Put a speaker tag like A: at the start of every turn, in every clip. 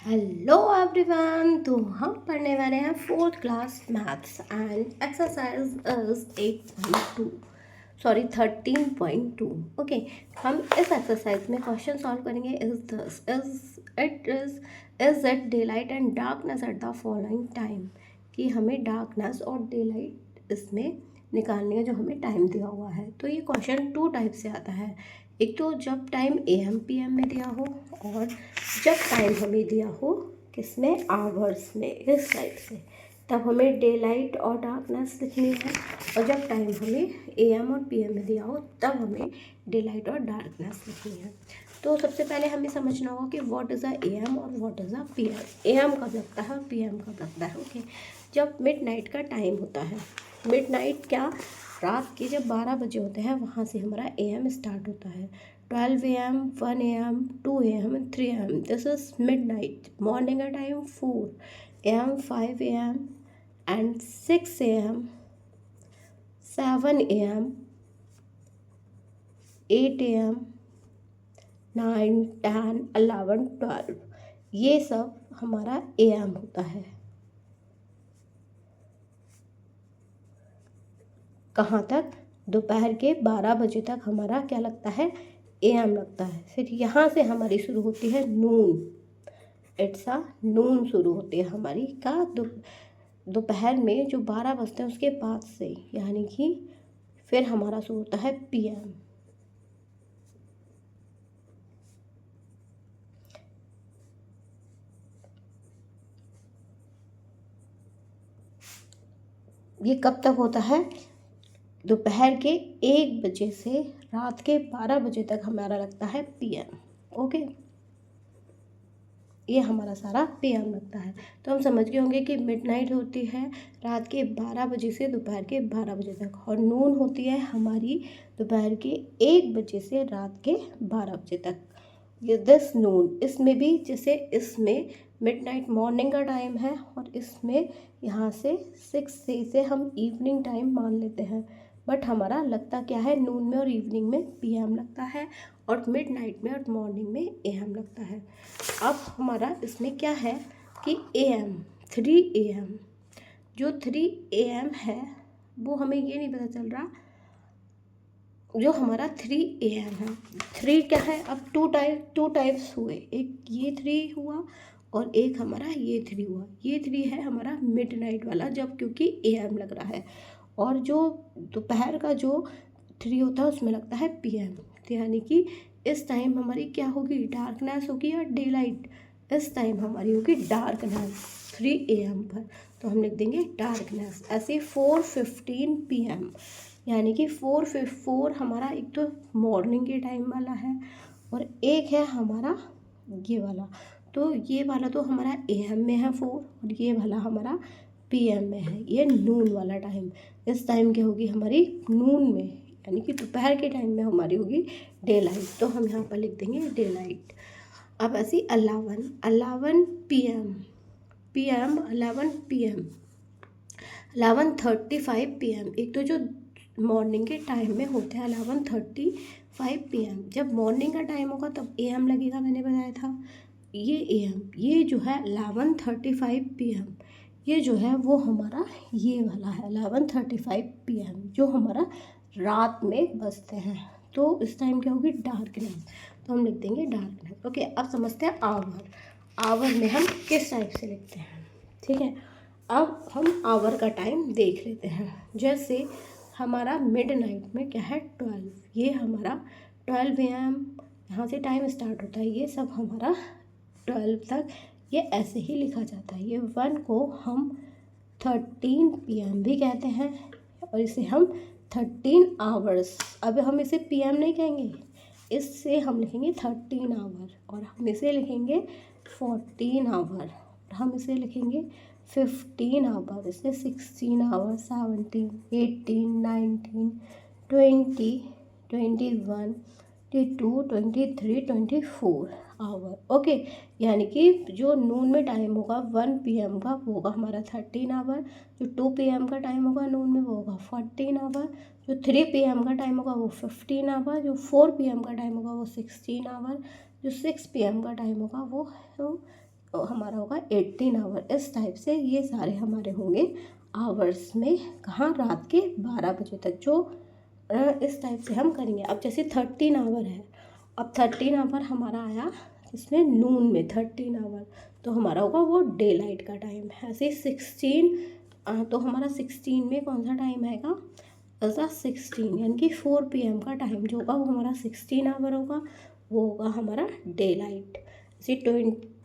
A: Hello everyone. तो हम पढ़ने वाले हैं fourth class maths and exercise is 8.2 sorry 13.2। Okay, हम इस एक्सरसाइज में क्वेश्चन सॉल्व करेंगे। Is it day light and darkness at the following time, कि हमें डार्कनेस और डे लाइट इसमें निकालनी है जो हमें टाइम दिया हुआ है। तो ये क्वेश्चन टू टाइप से आता है। एक तो जब टाइम AM PM में दिया हो, और जब टाइम हमें दिया हो किस में, आवर्स में, इस टाइप से, तब हमें डे लाइट और डार्कनेस लिखनी है। और जब टाइम हमें AM और PM में दिया हो तब हमें डे लाइट और डार्कनेस लिखनी है। तो सबसे पहले हमें समझना होगा कि व्हाट इज़ अ AM और what is a PM। AM कब लगता है और PM कब लगता है। ओके, जब मिडनाइट का टाइम होता है, मिडनाइट क्या, रात के जब 12 बजे होते हैं वहाँ से हमारा AM स्टार्ट होता है। 12 AM, 1 AM, 2 AM and 3 AM, this is midnight. Morning का time 4 AM, 5 AM and 6 AM, 7 AM, 8 AM, 9, 10, 11, 12, ये सब हमारा AM होता है। कहाँ तक, दोपहर के 12 बजे तक हमारा क्या लगता है, AM लगता है। फिर यहाँ से हमारी शुरू होती है नून। इट्स अ नून शुरू होती है हमारी का दोपहर में जो 12 बजते हैं उसके बाद से, यानी कि फिर हमारा शुरू होता है PM। ये कब तक होता है, दोपहर के 1 बजे से रात के 12 बजे तक हमारा लगता है PM। ओके, ये हमारा सारा PM लगता है। तो हम समझ गए होंगे कि मिडनाइट होती है रात के 12 बजे से दोपहर के 12 बजे तक, और नून होती है हमारी दोपहर के 1 बजे से रात के 12 बजे तक। ये दिस नून, इसमें भी जैसे इसमें मिडनाइट मॉर्निंग का टाइम है, और इसमें यहाँ से 6 से हम इवनिंग टाइम मान लेते हैं। बट हमारा लगता क्या है, नून में और इवनिंग में PM लगता है, और मिडनाइट में और मॉर्निंग में AM लगता है। अब हमारा इसमें क्या है कि AM 3 AM, जो 3 AM है वो हमें ये नहीं पता चल रहा, जो हमारा 3 AM है। 3 क्या है, अब टू टाइप्स हुए, एक ये 3 हुआ और एक हमारा ये 3 हुआ। ये 3 है हमारा मिडनाइट वाला, जब क्योंकि AM लग रहा है, और जो दोपहर का जो 3 होता है उसमें लगता है PM। तो यानी कि इस टाइम हमारी क्या होगी, डार्कनेस होगी या डे लाइट। इस टाइम हमारी होगी डार्कनेस 3 AM पर, तो हम लिख देंगे डार्कनेस। ऐसे 4:15 PM, यानी कि 4 हमारा एक तो मॉर्निंग के टाइम वाला है, और एक है हमारा ये वाला। तो ये वाला तो हमारा AM में है 4, और ये वाला हमारा PM में है, ये नून वाला टाइम। इस टाइम क्या होगी हमारी नून में, यानी कि दोपहर के टाइम में हमारी होगी डे लाइट, तो हम यहाँ पर लिख देंगे डे लाइट। अब ऐसी 11 PM, 11 PM, 11:35 PM। एक तो जो मॉर्निंग के टाइम में होते हैं 11:35 PM, जब मॉर्निंग का टाइम होगा तब AM लगेगा, मैंने बताया था। ये AM, ये जो है 11:35 PM, ये जो है वो हमारा ये वाला है 11:35 PM, जो हमारा रात में बजते हैं। तो इस टाइम क्या होगी, डार्कनेस, तो हम लिख देंगे डार्कनेस। ओके, अब समझते हैं आवर। आवर में हम किस टाइप से लिखते हैं, ठीक है। अब हम आवर का टाइम देख लेते हैं। जैसे हमारा मिडनाइट में क्या है 12, ये हमारा 12 AM यहाँ से टाइम स्टार्ट होता है। ये सब हमारा 12 तक ये ऐसे ही लिखा जाता है। ये 1 को हम 13 PM भी कहते हैं, और इसे हम 13 आवर्स, अब हम इसे PM नहीं कहेंगे, इससे हम लिखेंगे 13 आवर, और हम इसे लिखेंगे 14 आवर, हम इसे लिखेंगे 15 आवर, इससे 16 आवर, 17, 18, 19, 20, 21, 22, 23, 24 आवर। ओके, यानी कि जो नून में टाइम होगा 1 PM का वो होगा हमारा 13 आवर, जो 2 PM का टाइम होगा नून में वो होगा 14 आवर, जो 3 PM का टाइम होगा वो 15 आवर, जो 4 PM का टाइम होगा वो 16 आवर, जो 6 PM का टाइम होगा वो हमारा होगा 18 आवर। इस टाइप से ये सारे हमारे होंगे आवर्स में, कहाँ, रात के 12 बजे तक, जो इस टाइप से हम करेंगे। अब जैसे 13 आवर है, अब 13 आवर हमारा आया इसमें नून में 13 आवर, तो हमारा होगा वो डे लाइट का टाइम। ऐसे 16 तो हमारा 16 में कौन सा टाइम आएगा, ऐसा 16 यानी कि 4 PM का टाइम जो होगा वो हमारा 16 आवर होगा, वो होगा हमारा डे लाइट। जैसे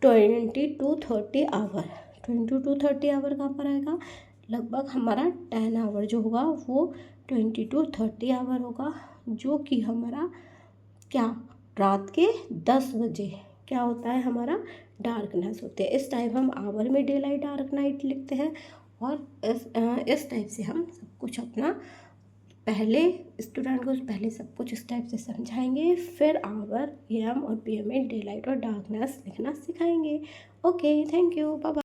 A: 20 to 30 आवर, 20 to 30 आवर कहाँ पर आएगा, लगभग हमारा 10 आवर जो होगा वो 20 to 30 आवर होगा, जो कि हमारा क्या, रात के 10 बजे क्या होता है, हमारा डार्कनेस होते हैं। इस टाइप हम आवर में डे लाइट डार्क नाइट लिखते हैं। और इस टाइप से हम सब कुछ अपना पहले स्टूडेंट को पहले सब कुछ इस टाइप से समझाएंगे, फिर आवर, AM और PM में डे लाइट और डार्कनेस लिखना सिखाएंगे। Okay, thank you, bye bye.